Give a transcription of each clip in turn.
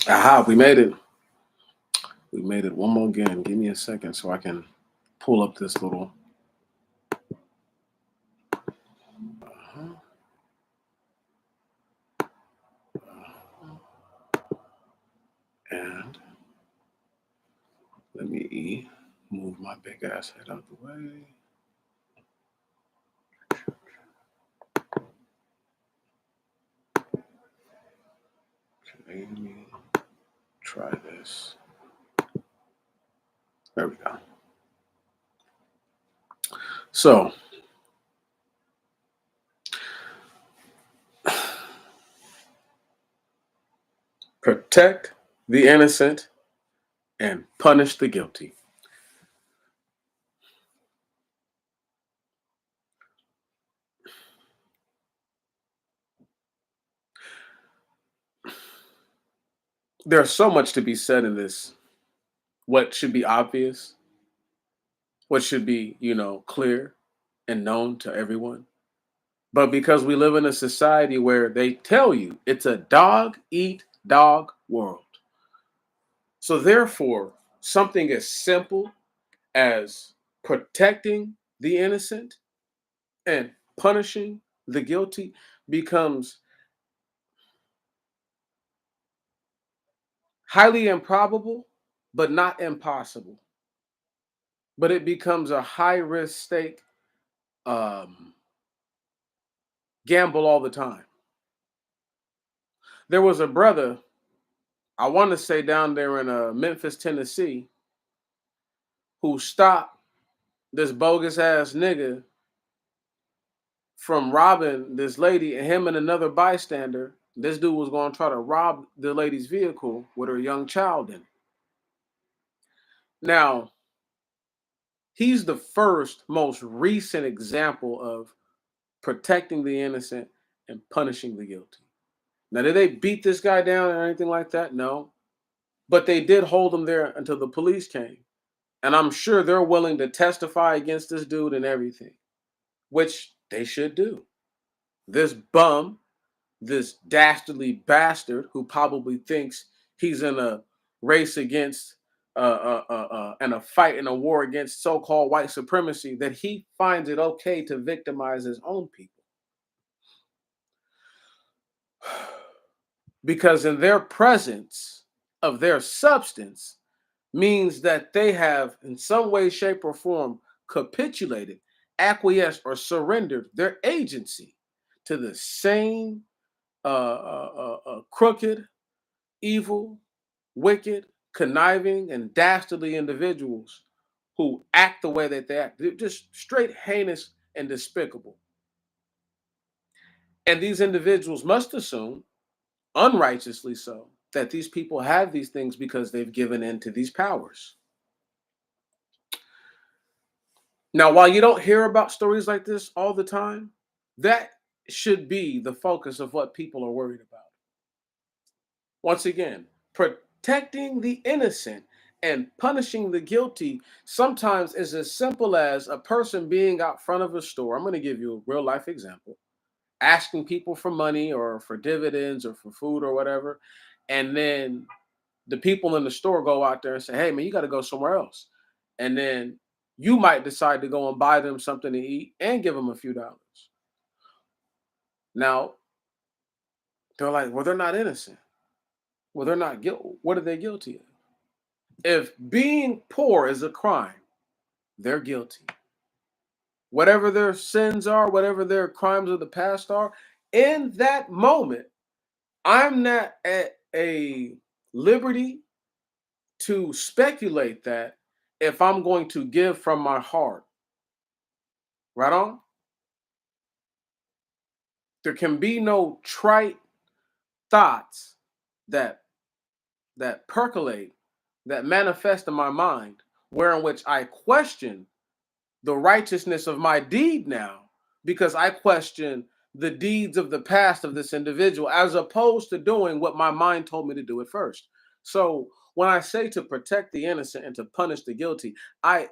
Aha, we made it. We made it one more again. Give me a second so I can pull up this little. Uh-huh, and let me move my big ass head out the way. Okay, let me try this. There we go. So, protect the innocent and punish the guilty. There's so much to be said in this. What should be obvious, what should be, clear and known to everyone. But because we live in a society where they tell you it's a dog eat dog world. So, therefore, something as simple as protecting the innocent and punishing the guilty becomes highly improbable, but not impossible. But it becomes a high risk stake um, gamble all the time. There was a brother, I want to say down there in Memphis, Tennessee, who stopped this bogus ass nigga from robbing this lady, and him and another bystander. This dude was going to try to rob the lady's vehicle with her young child in it. Now, he's the first, most recent example of protecting the innocent and punishing the guilty. Now, did they beat this guy down or anything like that? No. But they did hold him there until the police came. And I'm sure they're willing to testify against this dude and everything, which they should do. This bum, this dastardly bastard who probably thinks he's in a race against and a fight in a war against so-called white supremacy, that he finds it okay to victimize his own people. Because in their presence of their substance means that they have in some way, shape, or form capitulated, acquiesced, or surrendered their agency to the same crooked, evil, wicked, conniving, and dastardly individuals who act the way that they act. They're just straight heinous and despicable. And these individuals must assume, unrighteously so, that these people have these things because they've given in to these powers. Now, while you don't hear about stories like this all the time, that should be the focus of what people are worried about. Once again, protecting the innocent and punishing the guilty sometimes is as simple as a person being out front of a store. I'm going to give you a real life example. Asking people for money or for dividends or for food or whatever. And then the people in the store go out there and say, hey, man, you got to go somewhere else. And then you might decide to go and buy them something to eat and give them a few dollars. Now, they're like, well, they're not innocent. Well, they're not guilty. What are they guilty of? If being poor is a crime, they're guilty. Whatever their sins are, whatever their crimes of the past are, in that moment, I'm not at a liberty to speculate that if I'm going to give from my heart. Right on? There can be no trite thoughts that percolate, that manifest in my mind, where in which I question the righteousness of my deed now, because I question the deeds of the past of this individual, as opposed to doing what my mind told me to do at first. So when I say to protect the innocent and to punish the guilty, I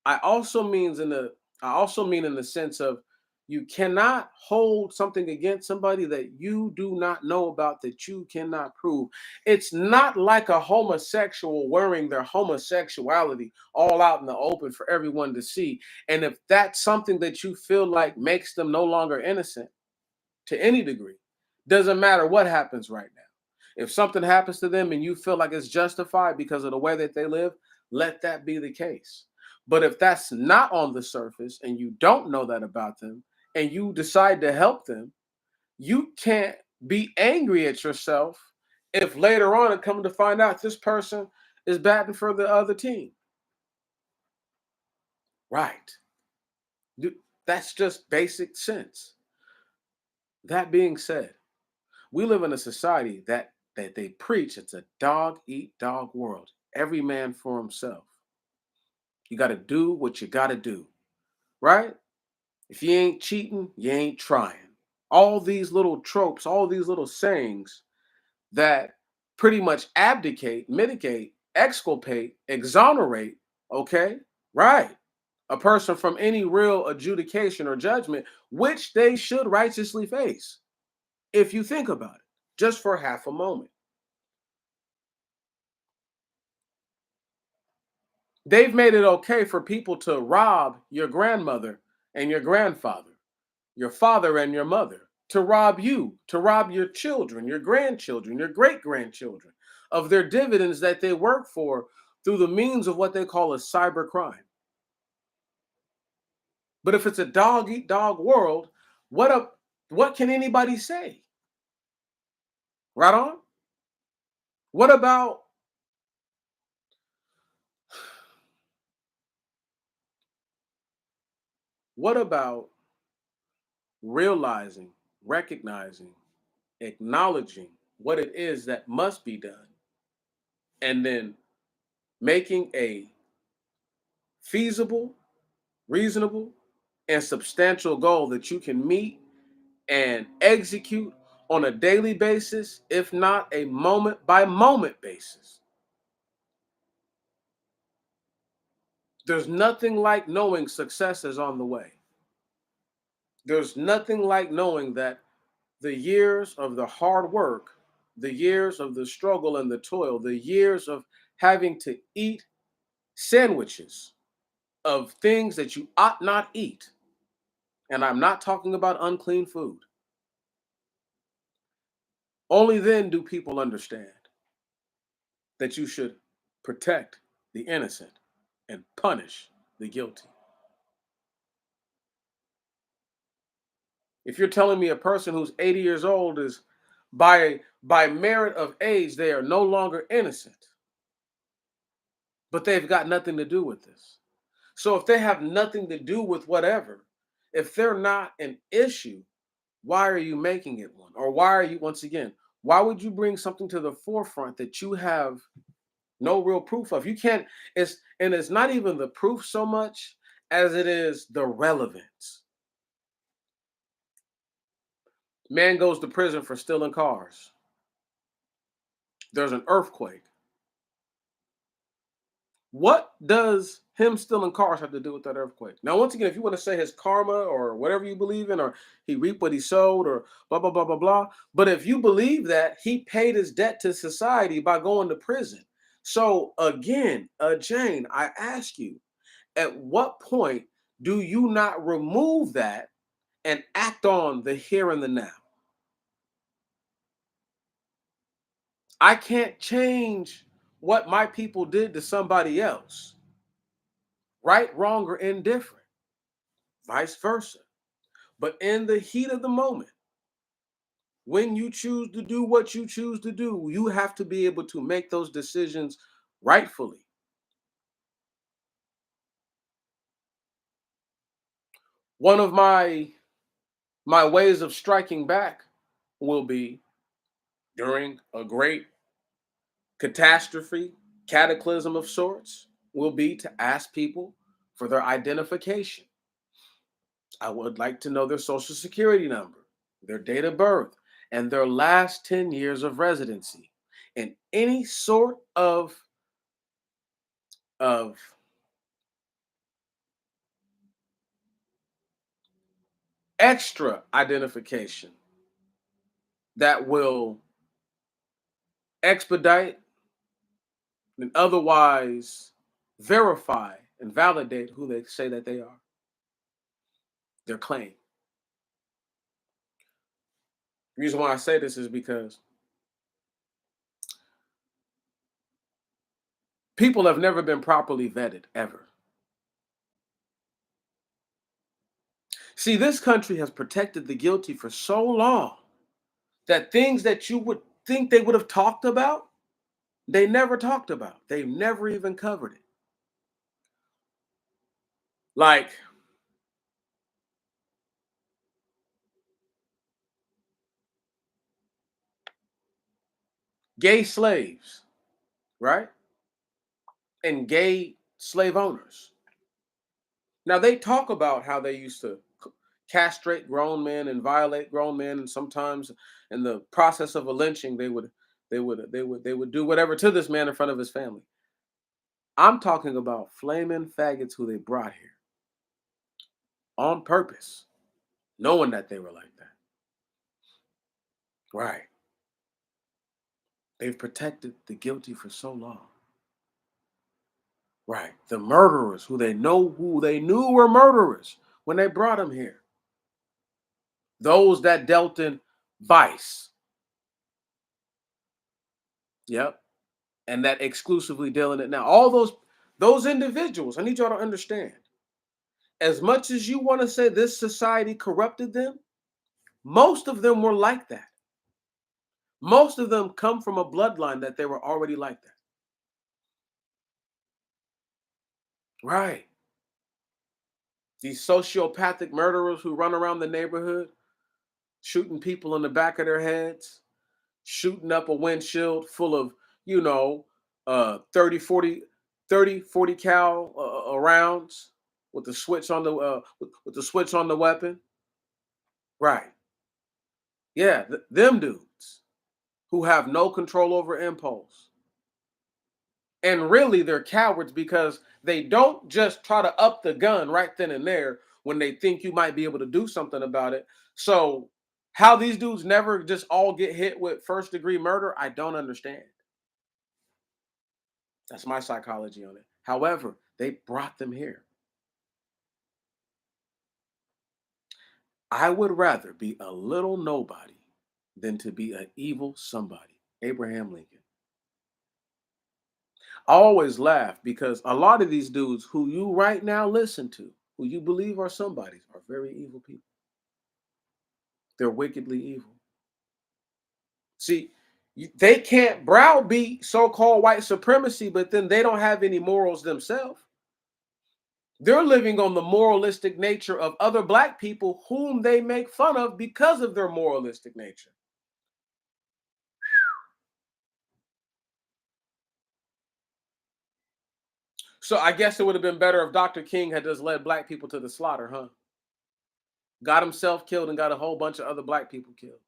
I also means in the I also mean in the sense of You cannot hold something against somebody that you do not know about, that you cannot prove. It's not like a homosexual wearing their homosexuality all out in the open for everyone to see. And if that's something that you feel like makes them no longer innocent to any degree, doesn't matter what happens right now. If something happens to them and you feel like it's justified because of the way that they live, let that be the case. But if that's not on the surface and you don't know that about them and you decide to help them, you can't be angry at yourself if later on it comes to find out this person is batting for the other team. Right. That's just basic sense. That being said, we live in a society that they preach it's a dog eat dog world. Every man for himself. You got to do what you got to do, right? If you ain't cheating, you ain't trying. All these little tropes, all these little sayings that pretty much abdicate, mitigate, exculpate, exonerate, okay? Right. A person from any real adjudication or judgment, which they should righteously face, if you think about it, just for half a moment. They've made it okay for people to rob your grandmother and your grandfather, your father and your mother, to rob you, to rob your children, your grandchildren, your great grandchildren of their dividends that they work for through the means of what they call a cyber crime. But if it's a dog eat dog world, what a what can anybody say? Right on? What about what about realizing, recognizing, acknowledging what it is that must be done and then making a feasible, reasonable, and substantial goal that you can meet and execute on a daily basis, if not a moment by moment basis. There's nothing like knowing success is on the way. There's nothing like knowing that the years of the hard work, the years of the struggle and the toil, the years of having to eat sandwiches of things that you ought not eat, and I'm not talking about unclean food, only then do people understand that you should protect the innocent and punish the guilty. If you're telling me a person who's 80 years old is by merit of age, they are no longer innocent, but they've got nothing to do with this. So if they have nothing to do with whatever, if they're not an issue, why are you making it one? Or why are you, once again, why would you bring something to the forefront that you have no real proof of? You can't, it's not even the proof so much as it is the relevance. Man goes to prison for stealing cars. There's an earthquake. What does him stealing cars have to do with that earthquake? Now, once again, if you want to say his karma or whatever you believe in, or he reaped what he sowed, or blah, blah, blah, blah, blah. But if you believe that, he paid his debt to society by going to prison. So, again, Jane, I ask you, at what point do you not remove that and act on the here and the now? I can't change what my people did to somebody else, right, wrong, or indifferent, vice versa. But in the heat of the moment, when you choose to do what you choose to do, you have to be able to make those decisions rightfully. One of my ways of striking back will be during a great catastrophe, cataclysm of sorts, will be to ask people for their identification. I would like to know their social security number, their date of birth, and their last 10 years of residency. And any sort of extra identification that will expedite and otherwise verify and validate who they say that they are, their claim. The reason why I say this is because people have never been properly vetted, ever. See, this country has protected the guilty for so long that things that you would think they would have talked about, they never talked about. They've never even covered it. Like gay slaves, right? And gay slave owners. Now they talk about how they used to castrate grown men and violate grown men, and sometimes in the process of a lynching, they would do whatever to this man in front of his family. I'm talking about flaming faggots who they brought here on purpose, knowing that they were like that. Right. They've protected the guilty for so long. Right. The murderers who they knew were murderers when they brought them here. Those that dealt in vice. Yep. And that exclusively deal in it now. All those individuals, I need y'all to understand. As much as you want to say this society corrupted them, most of them were like that. Most of them come from a bloodline that they were already like that. Right. These sociopathic murderers who run around the neighborhood, shooting people in the back of their heads, shooting up a windshield full of, you know, 30, 40, 30, 40 cal rounds with the switch on the with the switch on the weapon. Right. Yeah, them dudes who have no control over impulse. And really, they're cowards because they don't just try to up the gun right then and there when they think you might be able to do something about it. So, how these dudes never just all get hit with first degree murder, I don't understand. That's my psychology on it. However, they brought them here. I would rather be a little nobody than to be an evil somebody. Abraham Lincoln. I always laugh because a lot of these dudes who you right now listen to, who you believe are somebodies, are very evil people. They're wickedly evil. See, they can't browbeat so-called white supremacy, but then they don't have any morals themselves. They're living on the moralistic nature of other black people whom they make fun of because of their moralistic nature. So I guess it would have been better if Dr. King had just led black people to the slaughter, huh? Got himself killed and got a whole bunch of other black people killed.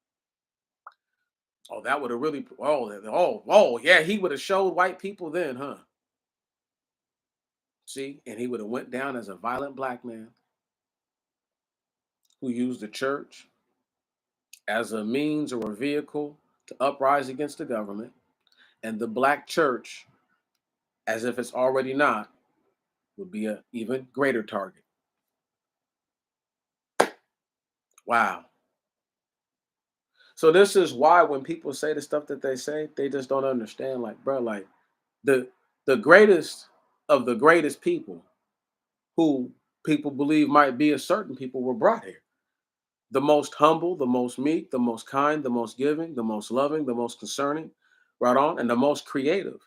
Oh, that would have really. Oh, yeah. He would have showed white people then, huh? See, and he would have went down as a violent black man who used the church as a means or a vehicle to uprise against the government, and the black church, as if it's already not, would be an even greater target. Wow. So this is why when people say the stuff that they say, they just don't understand. Like, bro, like the the greatest of the greatest people who people believe might be a certain people were brought here. The most humble, the most meek, the most kind, the most giving, the most loving, the most concerning, right on, and the most creative,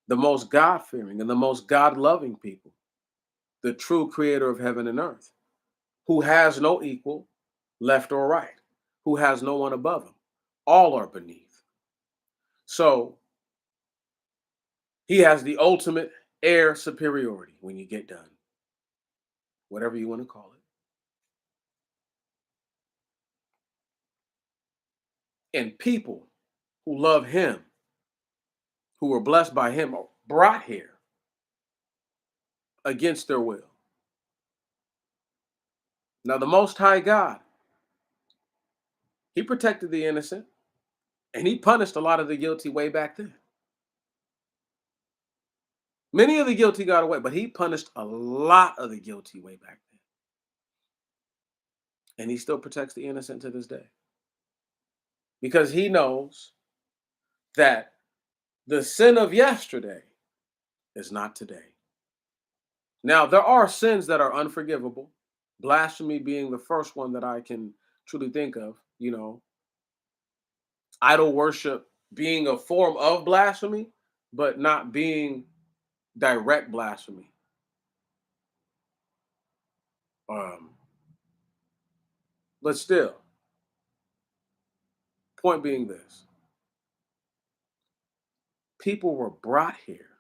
the most God fearing, and the most God loving people, the true creator of heaven and earth, who has no equal, left or right, who has no one above him. All are beneath. So he has the ultimate air superiority when you get done, whatever you want to call it. And people who love him, who were blessed by him, are brought here against their will. Now, the Most High God He protected the innocent, and he punished a lot of the guilty way back then. Many of the guilty got away, but he punished a lot of the guilty way back then. And he still protects the innocent to this day. Because he knows that the sin of yesterday is not today. Now, there are sins that are unforgivable, blasphemy being the first one that I can truly think of, idol worship being a form of blasphemy, but not being direct blasphemy. But still, point being this: people were brought here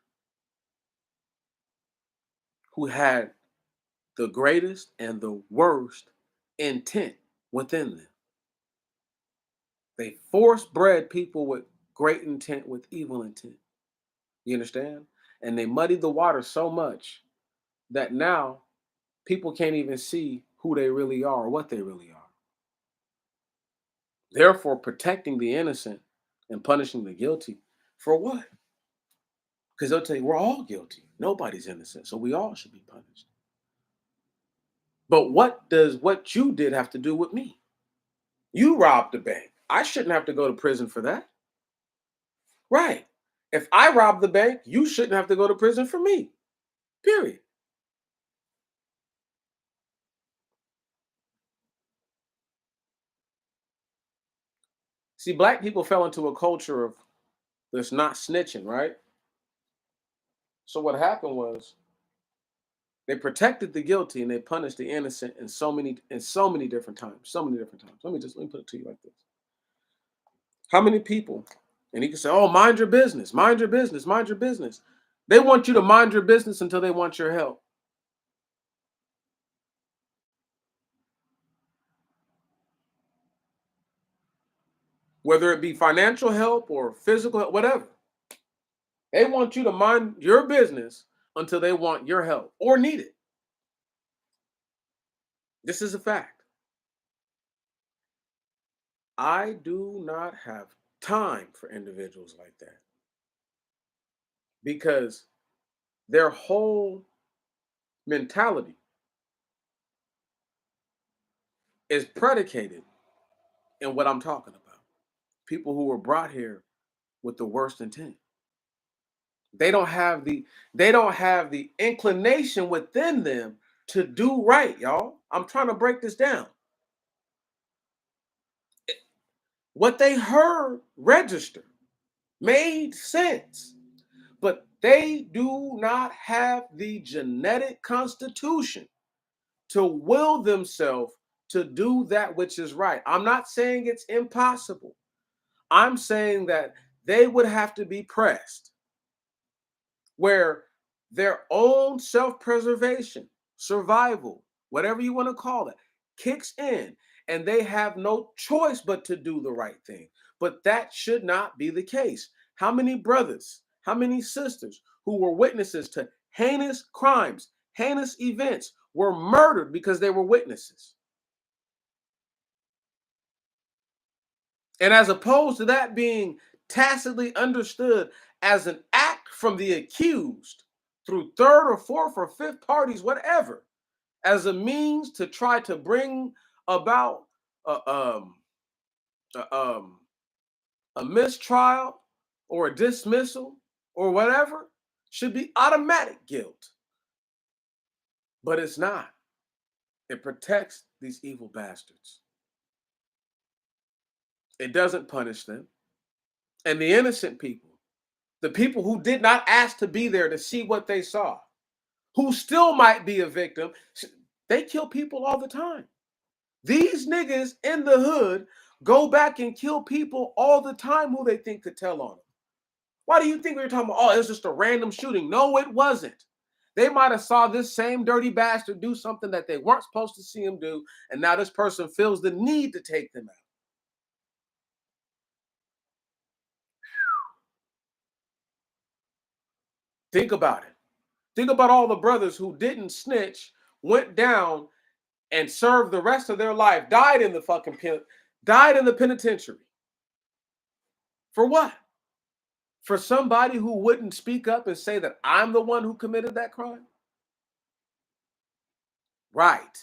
who had the greatest and the worst intent within them. They force bred people with great intent with evil intent. You understand? And they muddied the water so much that now people can't even see who they really are or what they really are. Therefore, protecting the innocent and punishing the guilty for what? Because they'll tell you we're all guilty. Nobody's innocent, so we all should be punished. But what does what you did have to do with me? You robbed the bank. I shouldn't have to go to prison for that. Right. If I robbed the bank, you shouldn't have to go to prison for me. Period. See, black people fell into a culture of this not snitching, right? So what happened was they protected the guilty and they punished the innocent in so many different times. So many different times. Let me put it to you like this. How many people, and you can say, oh, mind your business, mind your business, mind your business. They want you to mind your business until they want your help. Whether it be financial help or physical help, whatever. They want you to mind your business until they want your help or need it. This is a fact. I do not have time for individuals like that because their whole mentality is predicated in what I'm talking about. People who were brought here with the worst intent. They don't have the inclination within them to do right, y'all. I'm trying to break this down. What they heard registered, made sense, but they do not have the genetic constitution to will themselves to do that which is right. I'm not saying it's impossible. I'm saying that they would have to be pressed where their own self-preservation, survival, whatever you want to call it, kicks in and they have no choice but to do the right thing. But that should not be the case. How many brothers, how many sisters who were witnesses to heinous crimes, heinous events were murdered because they were witnesses? And as opposed to that being tacitly understood as an act from the accused through third or fourth or fifth parties, whatever, as a means to try to bring about a, a, um, a mistrial or a dismissal or whatever, should be automatic guilt. But it's not. It protects these evil bastards. It doesn't punish them. And the innocent people, the people who did not ask to be there to see what they saw, who still might be a victim, they kill people all the time. These niggas in the hood go back and kill people all the time who they think could tell on them. Why do you think we were talking about, oh, it was just a random shooting? No, it wasn't. They might have saw this same dirty bastard do something that they weren't supposed to see him do, and now this person feels the need to take them out. Think about it. Think about all the brothers who didn't snitch, went down and served the rest of their life, died in the fucking pen, died in the penitentiary. For what? For somebody who wouldn't speak up and say that I'm the one who committed that crime? Right.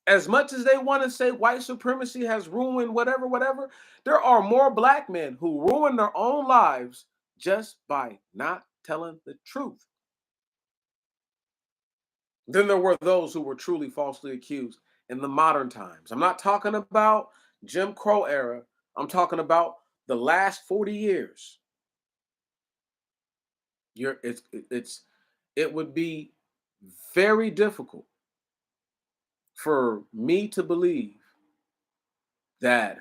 As much as they want to say white supremacy has ruined whatever, whatever, there are more black men who ruin their own lives just by not telling the truth than there were those who were truly falsely accused in the modern times. I'm not talking about Jim Crow era. I'm talking about the last 40 years. You're it would be very difficult for me to believe that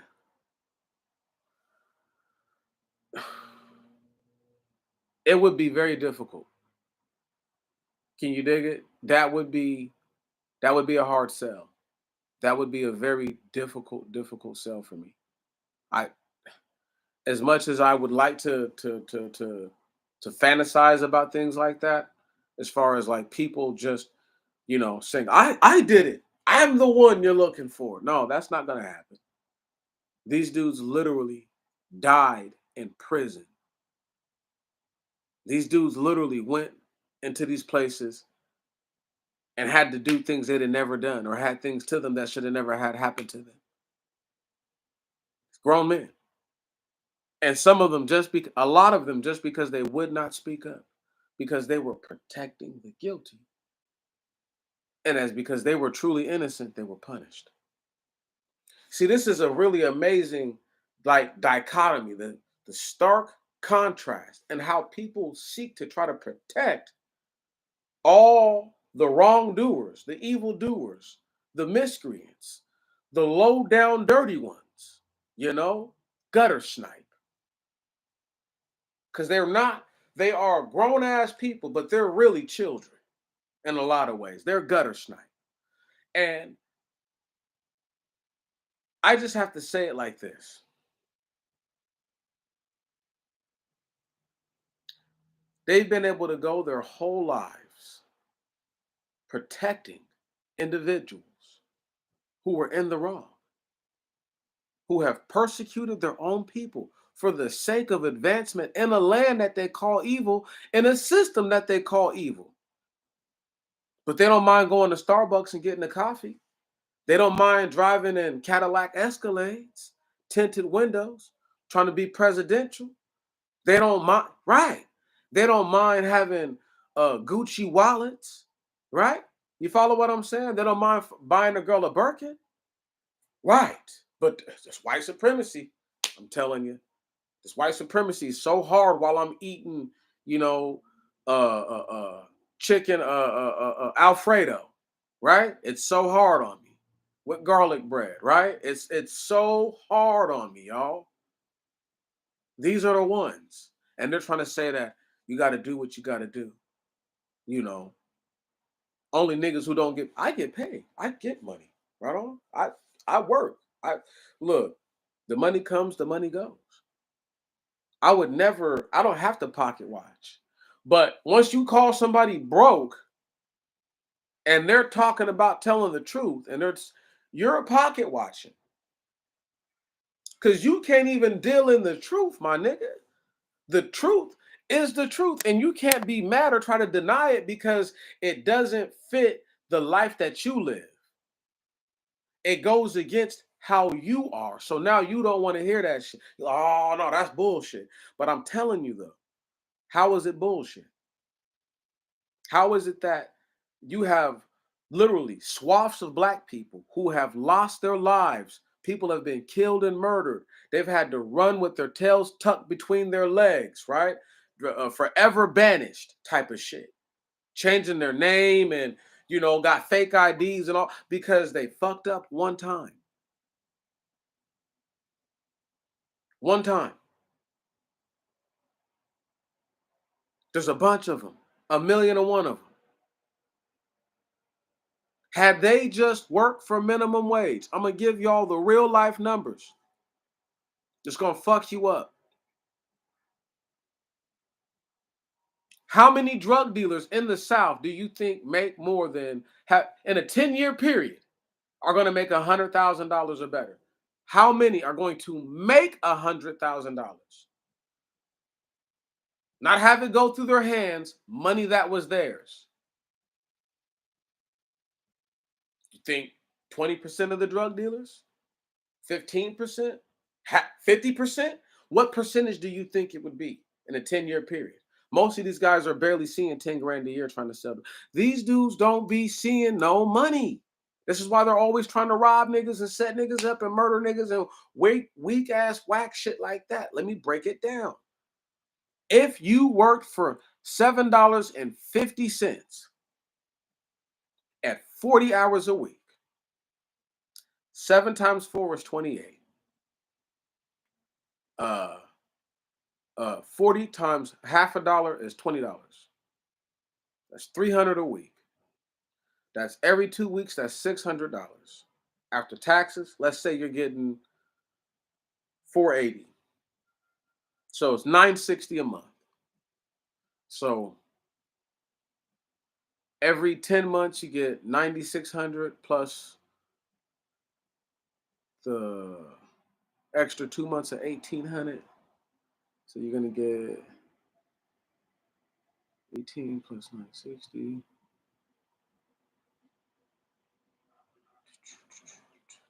it would be very difficult. Can you dig it? That would be a hard sell. That would be a very difficult sell for me. I As much as I would like to fantasize about things like that, as far as like people just, saying, I did it. I'm the one you're looking for. No, that's not gonna happen. These dudes literally died in prison. These dudes literally went into these places and had to do things they'd have never done or had things to them that should have never had happen to them. Grown men. And some of them a lot of them just because they would not speak up because they were protecting the guilty. And as because they were truly innocent, they were punished. See, this is a really amazing like dichotomy, the stark contrast and how people seek to try to protect all the wrongdoers, the evildoers, the miscreants, the low down dirty ones, gutter snipe. Because they are grown ass people, but they're really children in a lot of ways. They're gutter snipe. And I just have to say it like this. They've been able to go their whole lives protecting individuals who were in the wrong, who have persecuted their own people for the sake of advancement in a land that they call evil, in a system that they call evil. But they don't mind going to Starbucks and getting a coffee. They don't mind driving in Cadillac Escalades, tinted windows, trying to be presidential. They don't mind, right? They don't mind having Gucci wallets, right? You follow what I'm saying? They don't mind buying a girl a Birkin, right? But this white supremacy, I'm telling you, this white supremacy is so hard while I'm eating, you know, chicken Alfredo, right? It's so hard on me with garlic bread, right? It's so hard on me, y'all. These are the ones, and they're trying to say that you got to do what you got to do. You know, only niggas who don't get. I get paid. I get money. Right on. I work. I look. The money comes. The money goes. I would never. I don't have to pocket watch. But once you call somebody broke, and they're talking about telling the truth, and you're pocket watching because you can't even deal in the truth, my nigga. The truth is the truth, and you can't be mad or try to deny it because it doesn't fit the life that you live. It goes against how you are. So now you don't want to hear that shit. Oh no, that's bullshit. But I'm telling you though, how is it bullshit? How is it that you have literally swaths of black people who have lost their lives? People have been killed and murdered. They've had to run with their tails tucked between their legs, right? Forever banished type of shit. Changing their name and, got fake IDs and all because they fucked up one time. One time. There's a bunch of them, a million and one of them. Had they just worked for minimum wage, I'm gonna give y'all the real life numbers. It's gonna fuck you up. How many drug dealers in the South do you think make more than in a 10-year period are gonna make $100,000 or better? How many are going to make $100,000? Not have it go through their hands, money that was theirs. You think 20% of the drug dealers? 15%? 50%? What percentage do you think it would be in a 10-year period? Most of these guys are barely seeing 10 grand a year trying to sell them. These dudes don't be seeing no money. This is why they're always trying to rob niggas and set niggas up and murder niggas and weak ass whack shit like that. Let me break it down. If you worked for $7.50 at 40 hours a week, 7 times 4 is 28. 40 times half a dollar is $20. That's 300 a week. That's every 2 weeks, that's $600. After taxes, let's say you're getting 480. So it's 960 a month. So every 10 months you get 9,600 plus the extra 2 months of 1,800. So you're gonna get 18 plus 960.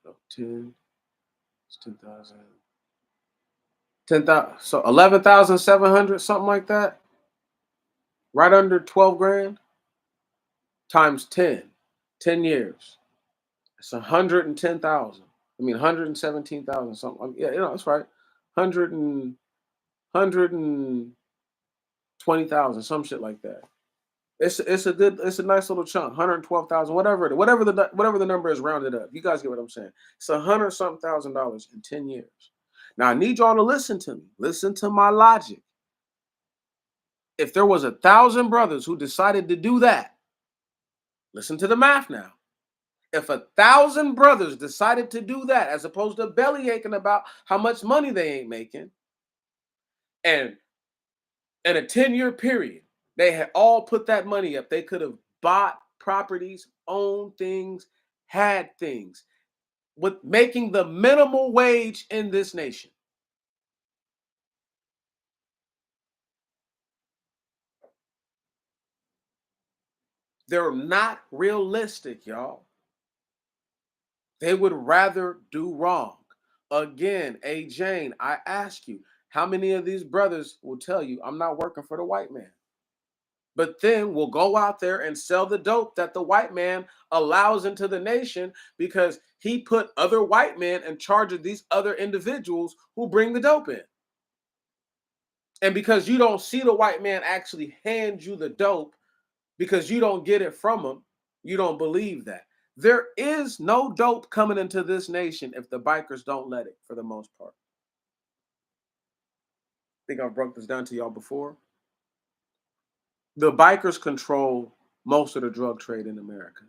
No, 10. It's 10,000. 10,000. So 11,700, something like that. Right under 12 grand times 10. 10 years. It's 110,000. I mean 117,000 something. Yeah, that's right. 100 and 120,000, some shit like that. It's a nice little chunk, 112,000, whatever the number is rounded up. You guys get what I'm saying? It's $100-something thousand in 10 years. Now I need y'all to listen to me. Listen to my logic. If there was 1,000 brothers who decided to do that, listen to the math now. If 1,000 brothers decided to do that, as opposed to belly aching about how much money they ain't making, and in a 10-year period, they had all put that money up. They could have bought properties, owned things, had things, with making the minimal wage in this nation. They're not realistic, y'all. They would rather do wrong. Again, A. Jane, I ask you, how many of these brothers will tell you, I'm not working for the white man? But then will go out there and sell the dope that the white man allows into the nation because he put other white men in charge of these other individuals who bring the dope in. And because you don't see the white man actually hand you the dope because you don't get it from him, you don't believe that. There is no dope coming into this nation if the bikers don't let it, for the most part. I think I've broke this down to y'all before. The bikers control most of the drug trade in America,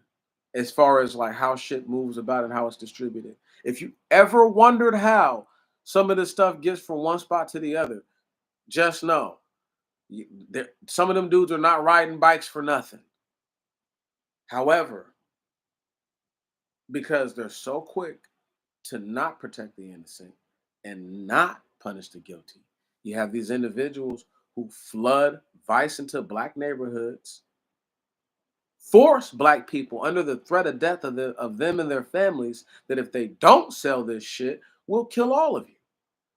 as far as like how shit moves about and how it's distributed. If you ever wondered how some of this stuff gets from one spot to the other, just know some of them dudes are not riding bikes for nothing. However, because they're so quick to not protect the innocent and not punish the guilty, you have these individuals who flood vice into black neighborhoods, force black people under the threat of death of them and their families, that if they don't sell this shit, we'll kill all of you.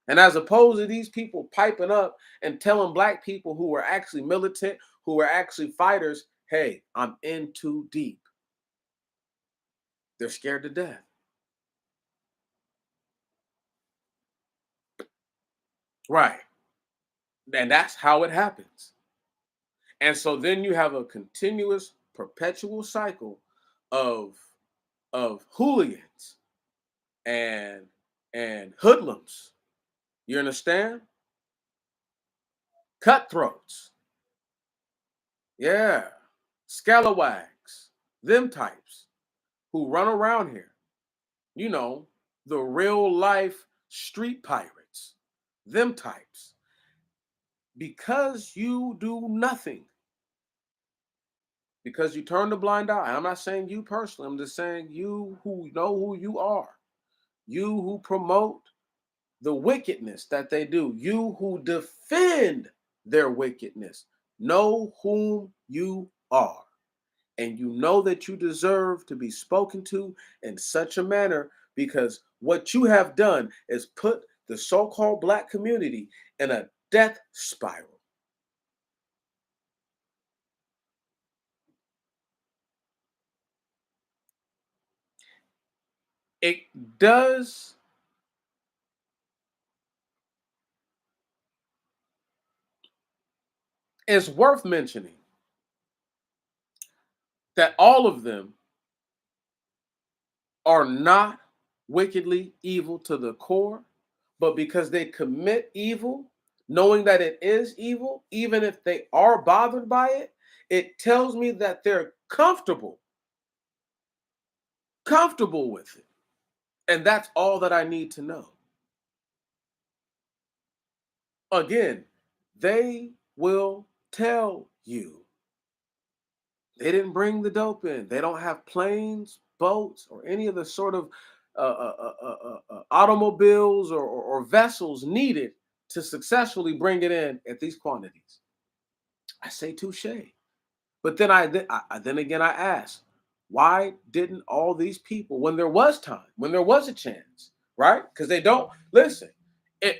And as opposed to these people piping up and telling black people who are actually militant, who are actually fighters, hey, I'm in too deep. They're scared to death. Right. And that's how it happens. And so then you have a continuous, perpetual cycle of hooligans and hoodlums. You understand? Cutthroats. Yeah. Scalawags. Them types who run around here. You know, the real life street pirates. Them types. Because you do nothing. Because you turn the blind eye. I'm not saying you personally. I'm just saying you who know who you are. You who promote the wickedness that they do, you who defend their wickedness, know whom you are. And you know that you deserve to be spoken to in such a manner because what you have done is put the so called black community in a death spiral. It does, it's worth mentioning that all of them are not wickedly evil to the core, but because they commit evil, knowing that it is evil, even if they are bothered by it, it tells me that they're comfortable with it. And that's all that I need to know. Again, they will tell you they didn't bring the dope in. They don't have planes, boats, or any of the sort of automobiles or vessels needed to successfully bring it in at these quantities. I say touche. But then then again I ask, why didn't all these people, when there was time, when there was a chance, right? Because they don't listen. It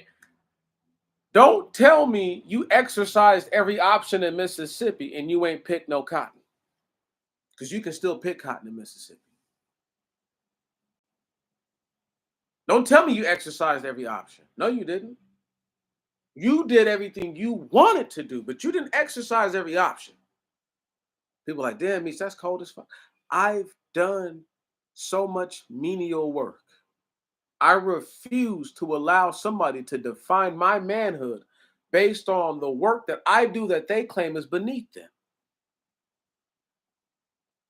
don't tell me you exercised every option in Mississippi and you ain't picked no cotton. Because you can still pick cotton in Mississippi. Don't tell me you exercised every option. No, you didn't. You did everything you wanted to do, but you didn't exercise every option. People are like, damn, Meech, that's cold as fuck. I've done so much menial work. I refuse to allow somebody to define my manhood based on the work that I do that they claim is beneath them.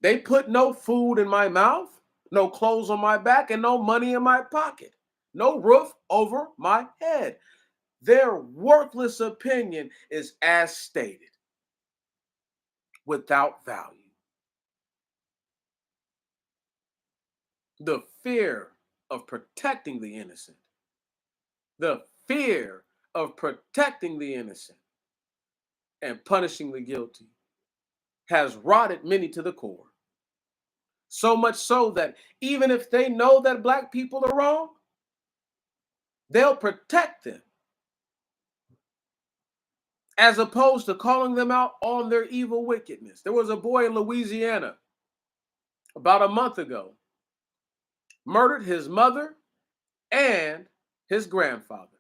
They put no food in my mouth, no clothes on my back, and no money in my pocket, no roof over my head. Their worthless opinion is as stated, without value. The fear of protecting the innocent, the fear of protecting the innocent and punishing the guilty has rotted many to the core. So much so that even if they know that black people are wrong, they'll protect them as opposed to calling them out on their evil wickedness. There was a boy in Louisiana about a month ago, murdered his mother and his grandfather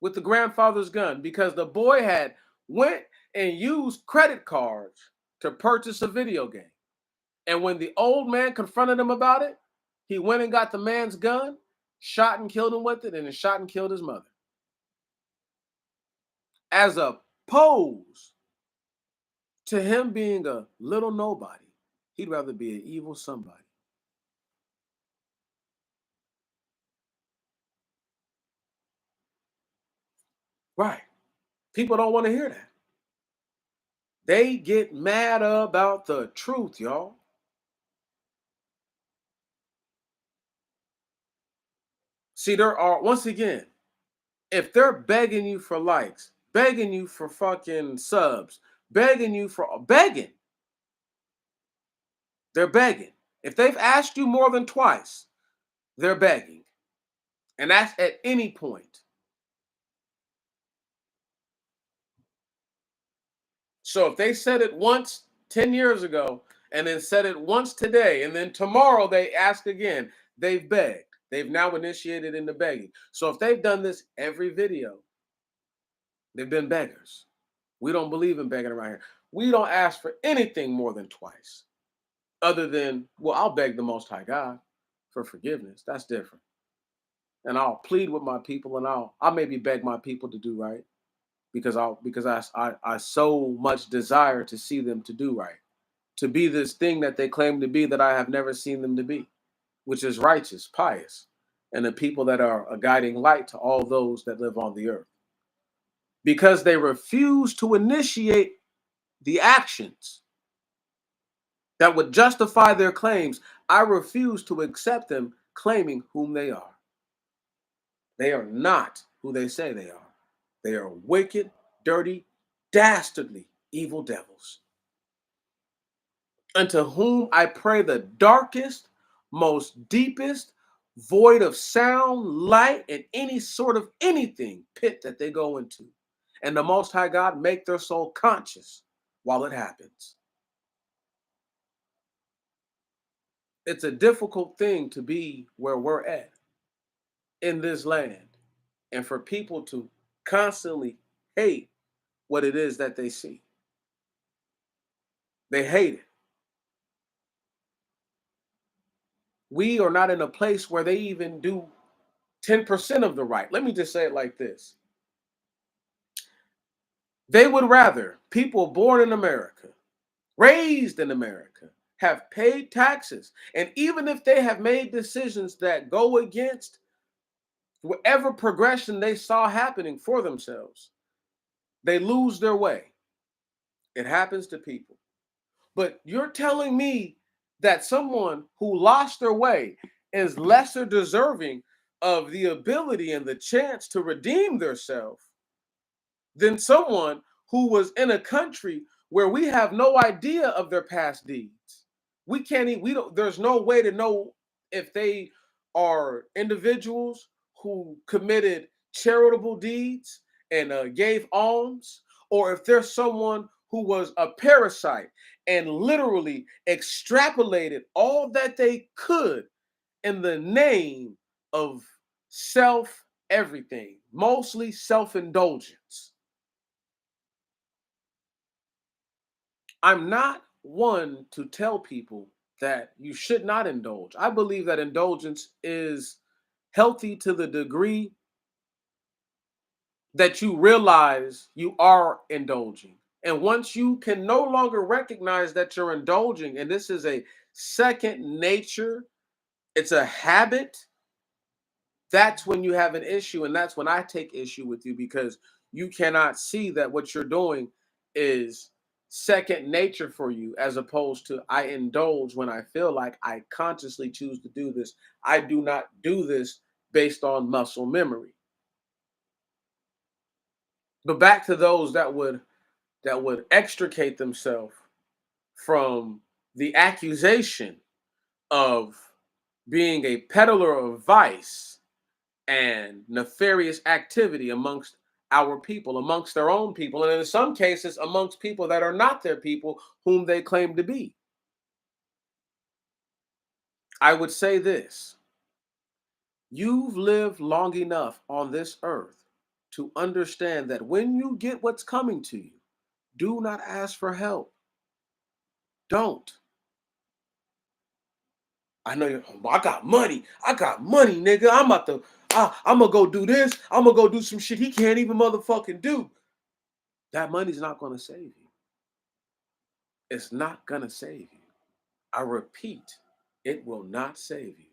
with the grandfather's gun because the boy had went and used credit cards to purchase a video game. And when the old man confronted him about it, he went and got the man's gun, shot and killed him with it, and then shot and killed his mother. As opposed to him being a little nobody, he'd rather be an evil somebody. Right. People don't want to hear that. They get mad about the truth, y'all. See, there are, once again, if they're begging you for likes, begging you for fucking subs, begging you for begging, they're begging. If they've asked you more than twice, they're begging. And that's at any point. So if they said it once 10 years ago and then said it once today, and then tomorrow they ask again, they've begged. They've now initiated into begging. So if they've done this every video, they've been beggars. We don't believe in begging around here. We don't ask for anything more than twice, other than, well, I'll beg the Most High God for forgiveness. That's different. And I'll plead with my people, and I'll maybe beg my people to do right because I so much desire to see them to do right, to be this thing that they claim to be that I have never seen them to be, which is righteous, pious, and the people that are a guiding light to all those that live on the earth. Because they refuse to initiate the actions that would justify their claims, I refuse to accept them claiming whom they are. They are not who they say they are. They are wicked, dirty, dastardly, evil devils, unto whom I pray the darkest, most deepest, void of sound, light, and any sort of anything pit that they go into. And the Most High God make their soul conscious while it happens. It's a difficult thing to be where we're at in this land, and for people to constantly hate what it is that they see. They hate it. We are not in a place where they even do 10% of the right. Let me just say it like this. They would rather people born in America, raised in America, have paid taxes. And even if they have made decisions that go against whatever progression they saw happening for themselves, they lose their way. It happens to people. But you're telling me that someone who lost their way is lesser deserving of the ability and the chance to redeem themselves than someone who was in a country where we have no idea of their past deeds. We can't even, we don't, there's no way to know if they are individuals who committed charitable deeds and gave alms, or if there's someone who was a parasite and literally extrapolated all that they could in the name of self everything, mostly self indulgence. I'm not one to tell people that you should not indulge. I believe that indulgence is healthy to the degree that you realize you are indulging. And once you can no longer recognize that you're indulging, and this is a second nature, it's a habit, that's when you have an issue. And that's when I take issue with you, because you cannot see that what you're doing is second nature for you, as opposed to I indulge when I feel like I consciously choose to do this. I do not do this based on muscle memory. But back to those that would extricate themselves from the accusation of being a peddler of vice and nefarious activity amongst our people, amongst their own people, and in some cases amongst people that are not their people, whom they claim to be. I would say this: you've lived long enough on this earth to understand that when you get what's coming to you, do not ask for help. Don't. I know you're, "Oh, I got money. I got money, nigga. I'm gonna go do this. I'm gonna go do some shit he can't even motherfucking do." That money's not gonna save you. It's not gonna save you. I repeat, it will not save you.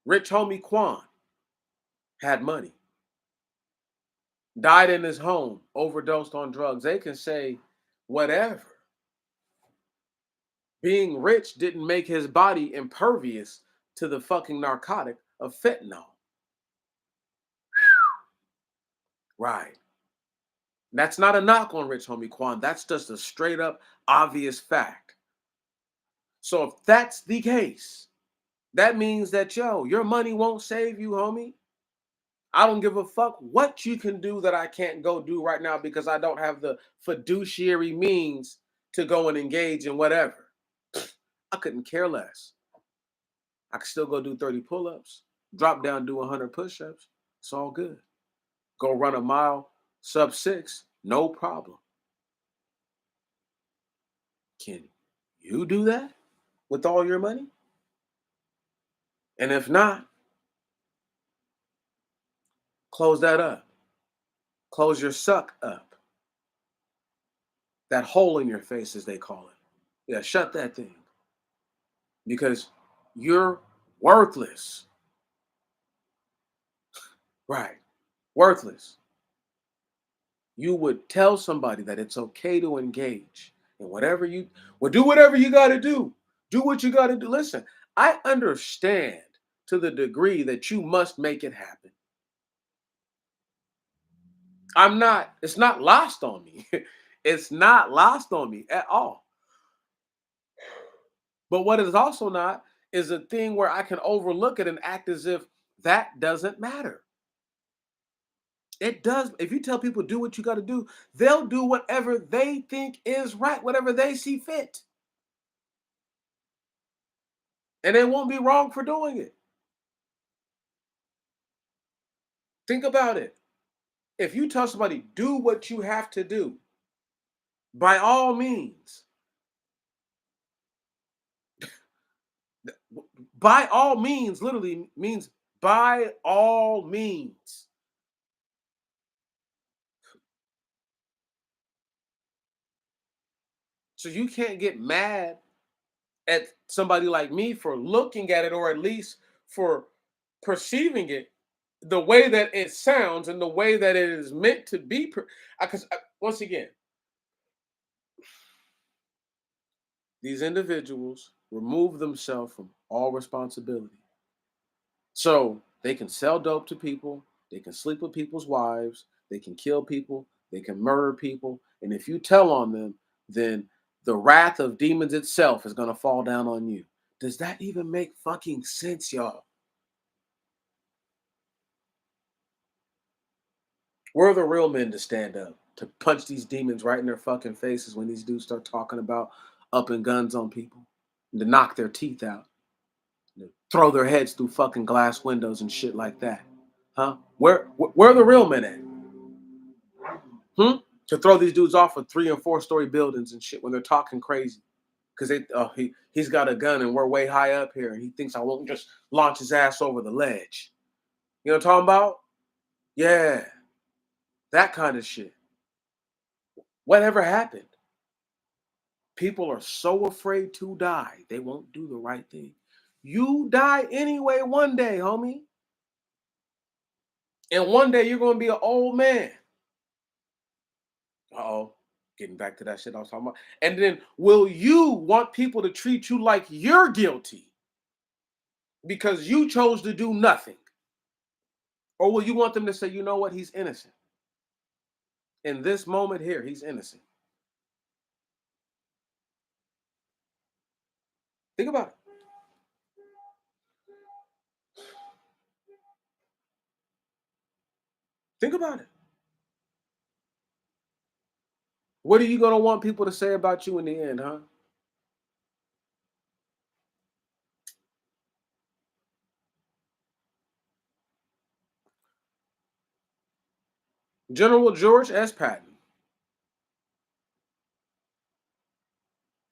Rich homie Quan had money, died in his home, overdosed on drugs. They can say whatever. Being rich didn't make his body impervious to the fucking narcotic of fentanyl. Right. That's not a knock on Rich Homie Quan. That's just a straight up obvious fact. So if that's the case, that means that, yo, your money won't save you, homie. I don't give a fuck what you can do that I can't go do right now, because I don't have the fiduciary means to go and engage in whatever. I couldn't care less. I could still go do 30 pull-ups, drop down, do 100 push-ups. It's all good. Go run a mile, sub 6, no problem. Can you do that with all your money? And if not, close that up. Close your suck up. That hole in your face, as they call it. Yeah, shut that thing. Because you're worthless. Right. Worthless. You would tell somebody that it's okay to engage in do whatever you got to do. Do what you got to do. Listen, I understand to the degree that you must make it happen. I'm not, it's not lost on me. It's not lost on me at all. But what is also not is a thing where I can overlook it and act as if that doesn't matter. It does. If you tell people do what you got to do, they'll do whatever they think is right, whatever they see fit. And they won't be wrong for doing it. Think about it. If you tell somebody, do what you have to do, by all means, by all means, literally means by all means. So you can't get mad at somebody like me for looking at it, or at least for perceiving it the way that it sounds and the way that it is meant to be. Because once again, these individuals remove themselves from all responsibility. So they can sell dope to people, they can sleep with people's wives, they can kill people, they can murder people. And if you tell on them, then the wrath of demons itself is going to fall down on you. Does that even make fucking sense, y'all? We're the real men to stand up, to punch these demons right in their fucking faces when these dudes start talking about upping guns on people, and to knock their teeth out, and to throw their heads through fucking glass windows and shit like that. Huh? Where are the real men at? Hmm? To throw these dudes off of 3 and 4 story buildings and shit when they're talking crazy. Because he's got a gun and we're way high up here and he thinks I won't just launch his ass over the ledge. You know what I'm talking about? Yeah, that kind of shit. Whatever happened? People are so afraid to die, they won't do the right thing. You die anyway one day, homie. And one day you're going to be an old man. Uh-oh. Getting back to that shit I was talking about. And then will you want people to treat you like you're guilty because you chose to do nothing? Or will you want them to say, you know what, he's innocent? In this moment here, he's innocent. Think about it. Think about it. What are you going to want people to say about you in the end, huh? General George S. Patton,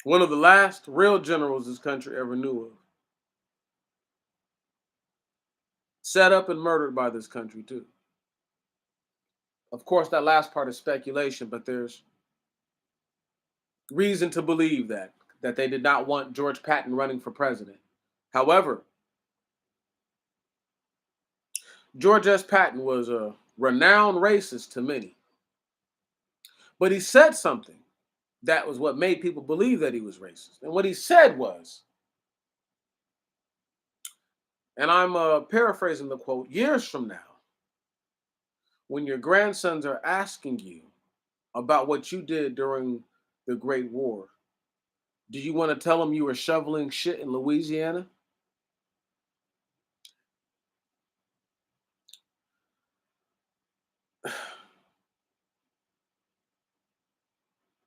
one of the last real generals this country ever knew of, set up and murdered by this country, too. Of course, that last part is speculation, but there's reason to believe that they did not want George Patton running for president. However, George S. Patton was a renowned racist to many, but he said something that was what made people believe that he was racist. And what he said was, and I'm paraphrasing the quote, years from now, when your grandsons are asking you about what you did during the Great War, do you want to tell them you were shoveling shit in Louisiana?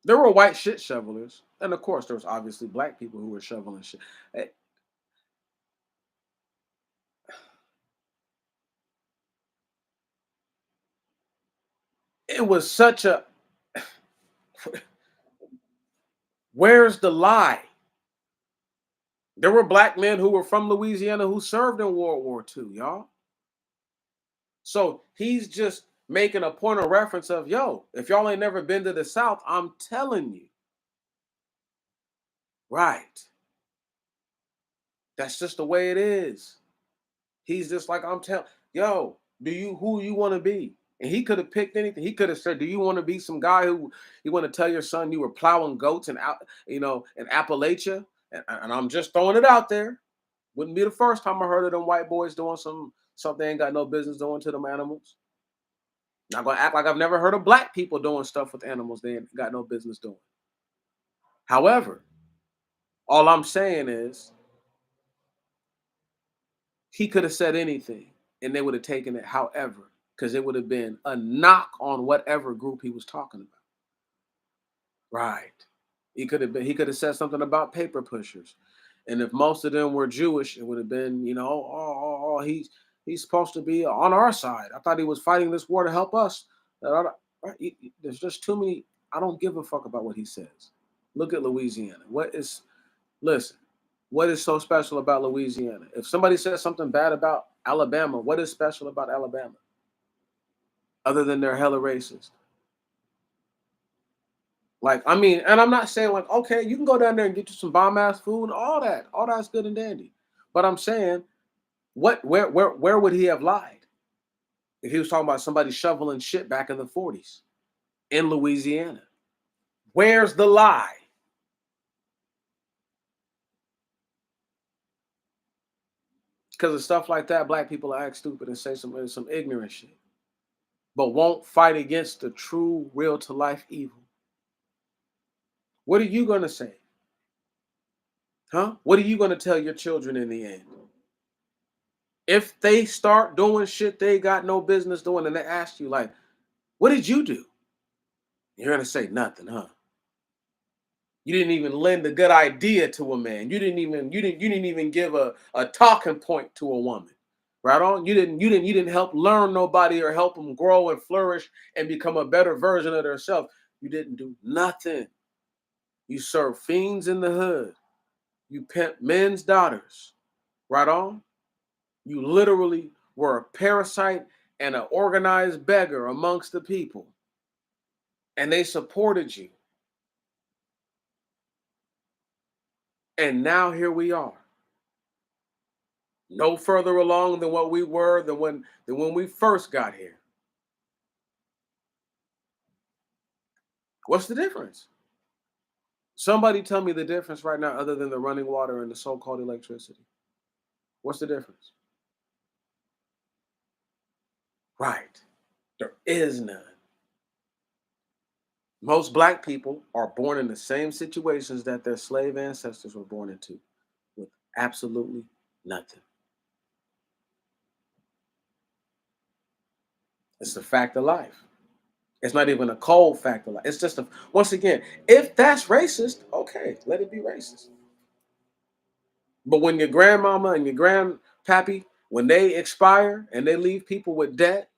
There were white shit shovelers, and of course, there was obviously black people who were shoveling shit. It was such a where's the lie? There were black men who were from Louisiana who served in World War II, y'all. So he's just making a point of reference of, yo, if y'all ain't never been to the South, I'm telling you. Right. That's just the way it is. He's just like, I'm telling, yo, who you want to be? And he could have picked anything. He could have said, do you want to be some guy who you want to tell your son you were plowing goats and out, in Appalachia? And I'm just throwing it out there. Wouldn't be the first time I heard of them white boys doing something they ain't got no business doing to them animals. Not gonna act like I've never heard of black people doing stuff with animals they ain't got no business doing. However, all I'm saying is he could have said anything and they would have taken it however, because it would have been a knock on whatever group he was talking about. Right. He could have said something about paper pushers. And if most of them were Jewish, it would have been, he's supposed to be on our side. I thought he was fighting this war to help us. Right, there's just too many. I don't give a fuck about what he says. Look at Louisiana. Listen, what is so special about Louisiana? If somebody says something bad about Alabama, what is special about Alabama? Other than they're hella racist. Like, I mean, and I'm not saying like, okay, you can go down there and get you some bomb ass food and all that. All that's good and dandy. But I'm saying, where would he have lied if he was talking about somebody shoveling shit back in the 40s in Louisiana? Where's the lie? Because of stuff like that, black people act stupid and say some ignorant shit, but won't fight against the true, real to life evil. What are you gonna say? Huh? What are you gonna tell your children in the end? If they start doing shit they got no business doing and they ask you, like, what did you do? You're gonna say nothing, huh? You didn't even lend a good idea to a man. You didn't even give a talking point to a woman. Right on? You didn't help learn nobody or help them grow and flourish and become a better version of themselves. You didn't do nothing. You serve fiends in the hood. You pimp men's daughters. Right on? You literally were a parasite and an organized beggar amongst the people. And they supported you. And now here we are. No further along than what we were than when we first got here. What's the difference? Somebody tell me the difference right now other than the running water and the so-called electricity. What's the difference? Right. There is none. Most black people are born in the same situations that their slave ancestors were born into with absolutely nothing. It's a fact of life. It's not even a cold fact of life. It's just once again, if that's racist, okay, let it be racist. But when your grandmama and your grandpappy, when they expire and they leave people with debt,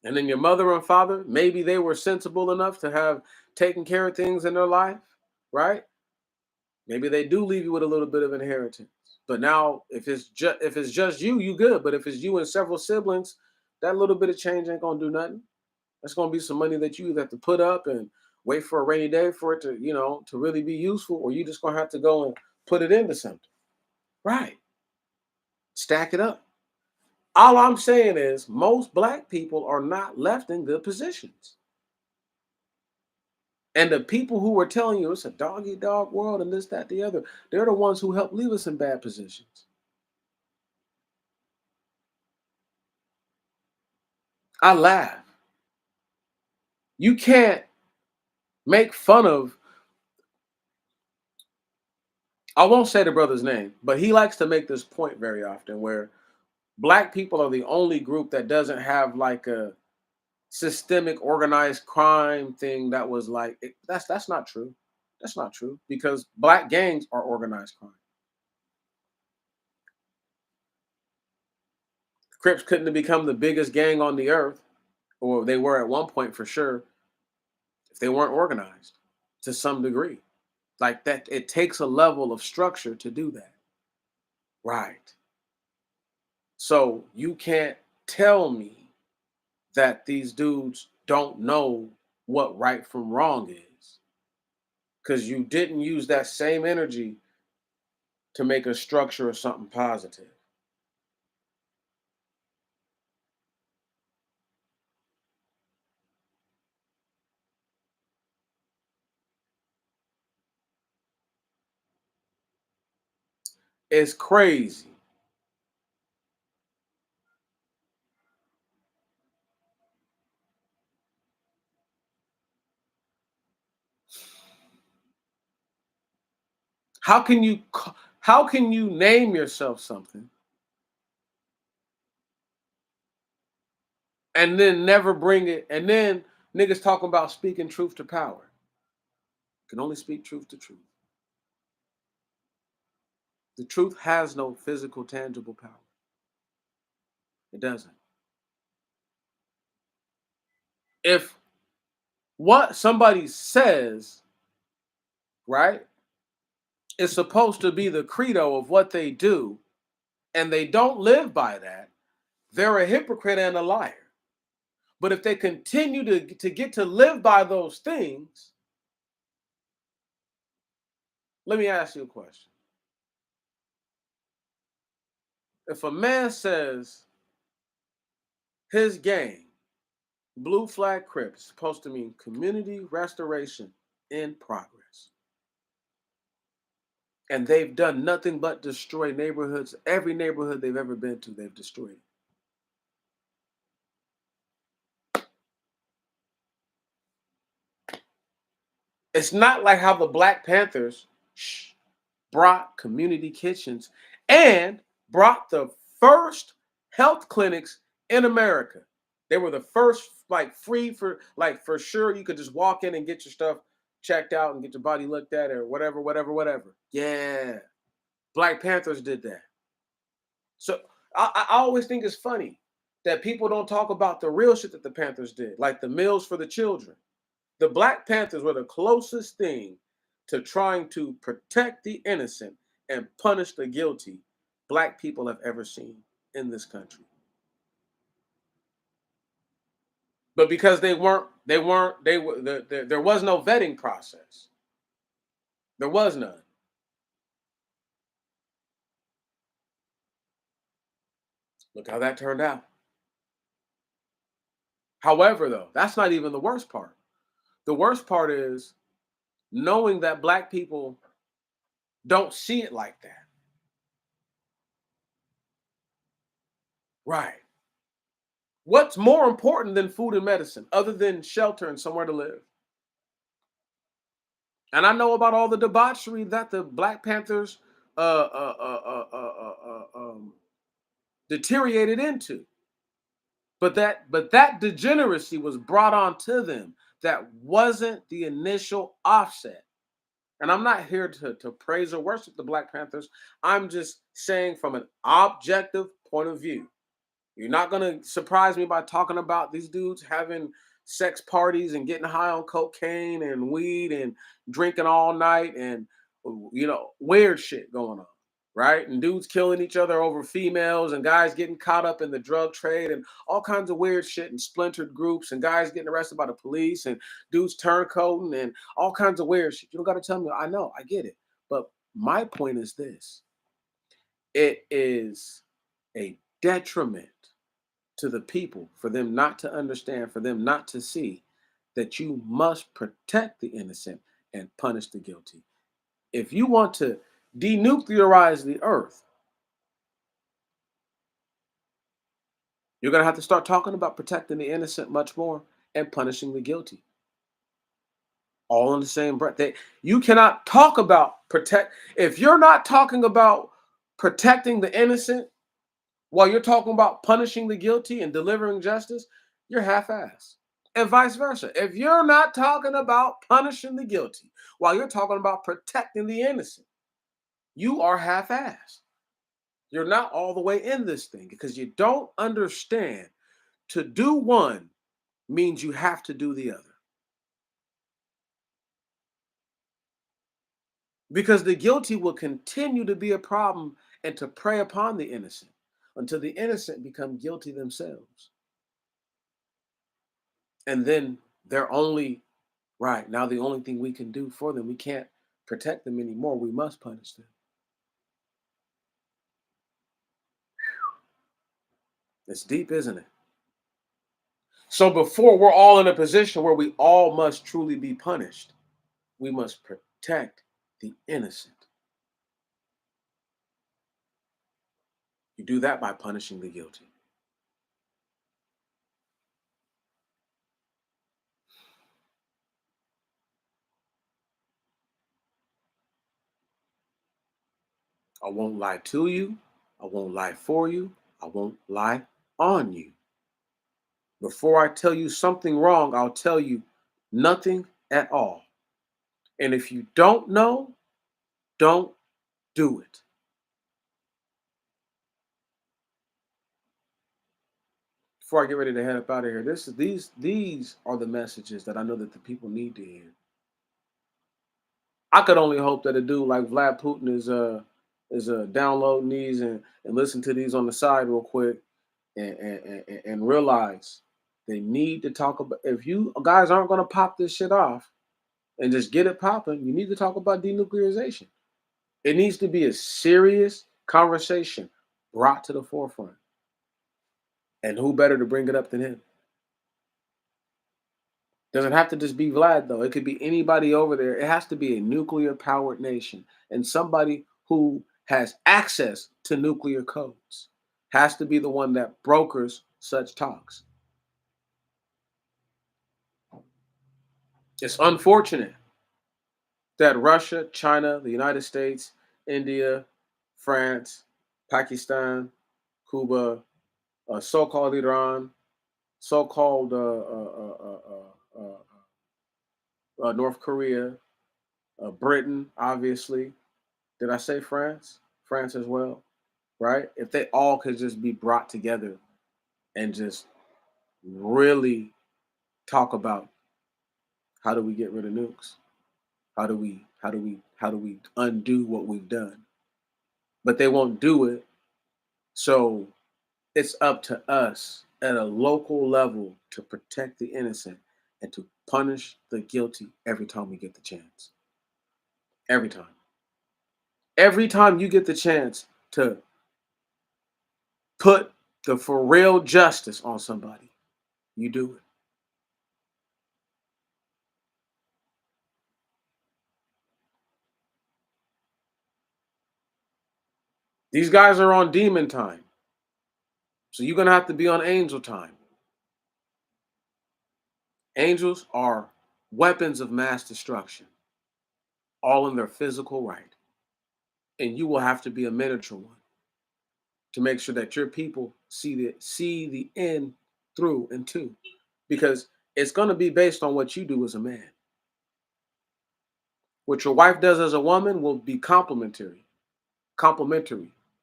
and then your mother and father, maybe they were sensible enough to have taken care of things in their life, right? Maybe they do leave you with a little bit of inheritance. But now, if it's just you, you good. But if it's you and several siblings, that little bit of change ain't gonna do nothing. That's gonna be some money that you either have to put up and wait for a rainy day for it to really be useful, or you just gonna have to go and put it into something. Right. Stack it up. All I'm saying is most black people are not left in good positions. And the people who are telling you it's a dog eat dog world and this, that, the other, they're the ones who help leave us in bad positions. I laugh. You can't make fun of, I won't say the brother's name, but he likes to make this point very often where black people are the only group that doesn't have like a systemic organized crime thing that was like that's not true. That's not true because black gangs are organized crime. Crips couldn't have become the biggest gang on the earth, or they were at one point for sure, if they weren't organized to some degree. Like that, it takes a level of structure to do that. Right. So you can't tell me that these dudes don't know what right from wrong is because you didn't use that same energy to make a structure of something positive. It's crazy. How can you how can you name yourself something and then never bring it, and then niggas talking about speaking truth to power? You can only speak truth to truth. The truth has no physical, tangible power. It doesn't. If what somebody says, right, is supposed to be the credo of what they do, and they don't live by that, they're a hypocrite and a liar. But if they continue to get to live by those things, let me ask you a question. If a man says his gang, Blue Flag Crips, is supposed to mean community restoration in progress, and they've done nothing but destroy neighborhoods, every neighborhood they've ever been to, they've destroyed it. It's not like how the Black Panthers brought community kitchens and brought the first health clinics in America. They were the first, like, free for, like, for sure. You could just walk in and get your stuff checked out and get your body looked at or whatever, whatever, whatever. Yeah. Black Panthers did that. So I always think it's funny that people don't talk about the real shit that the Panthers did, like the meals for the children. The Black Panthers were the closest thing to trying to protect the innocent and punish the guilty Black people have ever seen in this country. But because there was no vetting process. There was none. Look how that turned out. However, though, that's not even the worst part. The worst part is knowing that Black people don't see it like that. Right. What's more important than food and medicine other than shelter and somewhere to live? And I know about all the debauchery that the Black Panthers uh, uh, uh, uh, uh, deteriorated into. But that degeneracy was brought on to them. That wasn't the initial offset. And I'm not here to praise or worship the Black Panthers. I'm just saying from an objective point of view. You're not gonna surprise me by talking about these dudes having sex parties and getting high on cocaine and weed and drinking all night and weird shit going on, right? And dudes killing each other over females and guys getting caught up in the drug trade and all kinds of weird shit and splintered groups and guys getting arrested by the police and dudes turncoating and all kinds of weird shit. You don't got to tell me. I know, I get it. But my point is this: it is a detriment to the people for them not to understand, for them not to see that you must protect the innocent and punish the guilty. If you want to denuclearize the earth, you're going to have to start talking about protecting the innocent much more and punishing the guilty. All in the same breath. You cannot talk about protect if you're not talking about protecting the innocent while you're talking about punishing the guilty and delivering justice, you're half-assed. And vice versa. If you're not talking about punishing the guilty while you're talking about protecting the innocent, you are half-assed. You're not all the way in this thing because you don't understand to do one means you have to do the other. Because the guilty will continue to be a problem and to prey upon the innocent until the innocent become guilty themselves. And then they're only right now the only thing we can do for them, we can't protect them anymore. We must punish them. It's deep, isn't it? So before we're all in a position where we all must truly be punished, we must protect the innocent. You do that by punishing the guilty. I won't lie to you. I won't lie for you. I won't lie on you. Before I tell you something wrong, I'll tell you nothing at all. And if you don't know, don't do it. Before I get ready to head up out of here, these are the messages that I know that the people need to hear. I could only hope that a dude like Vlad Putin is downloading these and listen to these on the side real quick and realize they need to talk about, if you guys aren't going to pop this shit off and just get it popping, you need to talk about denuclearization. It needs to be a serious conversation brought to the forefront. And who better to bring it up than him? Doesn't have to just be Vlad, though. It could be anybody over there. It has to be a nuclear powered nation and somebody who has access to nuclear codes has to be the one that brokers such talks. It's unfortunate that Russia, China, the United States, India, France, Pakistan, Cuba, so-called Iran, so-called North Korea, Britain, obviously. Did I say France? France as well, right? If they all could just be brought together and just really talk about how do we get rid of nukes? How do we undo what we've done? But they won't do it. So it's up to us at a local level to protect the innocent and to punish the guilty every time we get the chance. Every time. Every time you get the chance to put the for real justice on somebody, you do it. These guys are on demon time. So you're going to have to be on angel time. Angels are weapons of mass destruction, all in their physical right. And you will have to be a miniature one to make sure that your people see the end through and to, because it's going to be based on what you do as a man. What your wife does as a woman will be complimentary,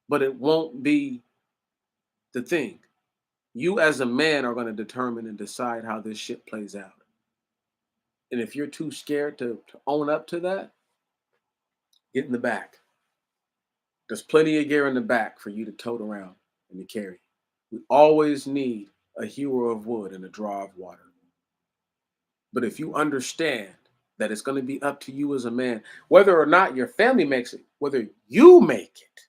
but it won't be the thing. You as a man are going to determine and decide how this shit plays out. And if you're too scared to own up to that, get in the back. There's plenty of gear in the back for you to tote around and to carry. We always need a hero of wood and a draw of water. But if you understand that it's going to be up to you as a man, whether or not your family makes it, whether you make it,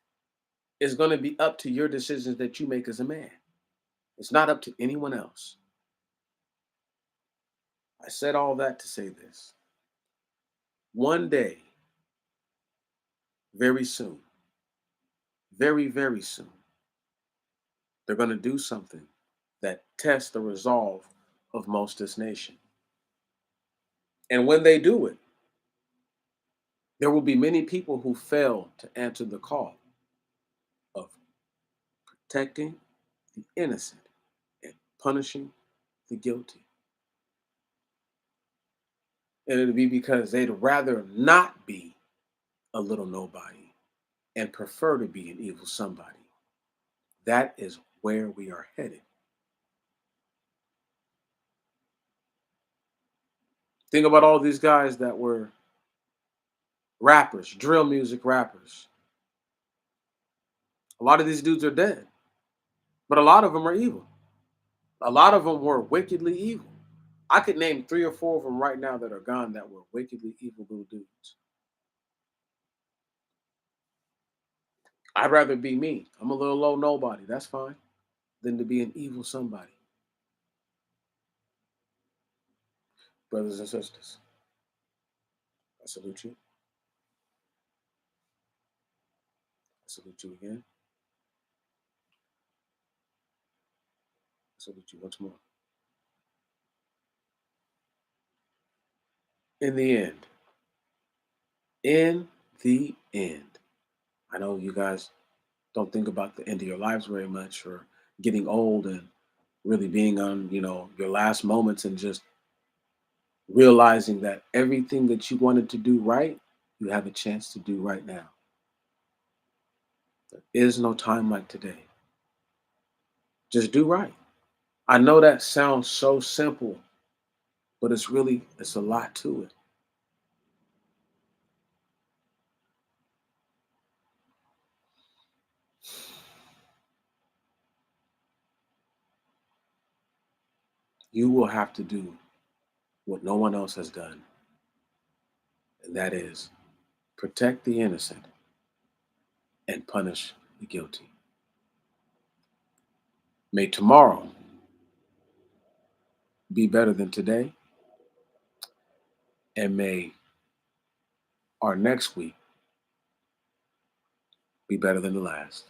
is going to be up to your decisions that you make as a man. It's not up to anyone else. I said all that to say this. One day, very soon, very, very soon, they're going to do something that tests the resolve of most this nation. And when they do it, there will be many people who fail to answer the call of protecting the innocent and punishing the guilty. And it'll be because they'd rather not be a little nobody and prefer to be an evil somebody. That is where we are headed. Think about all these guys that were rappers, drill music rappers. A lot of these dudes are dead, but a lot of them are evil. A lot of them were wickedly evil. I could name 3 or 4 of them right now that are gone that were wickedly evil little dudes. I'd rather be me. I'm a little low nobody. That's fine. Than to be an evil somebody. Brothers and sisters, I salute you. I salute you again. salute you once more. In the end, in the end, I know you guys don't think about the end of your lives very much, or getting old and really being on, your last moments, and just realizing that everything that you wanted to do right, you have a chance to do right now. There is no time like today. Just do right. I know that sounds so simple, but it's a lot to it. You will have to do what no one else has done, and that is protect the innocent and punish the guilty. May tomorrow be better than today, and may our next week be better than the last.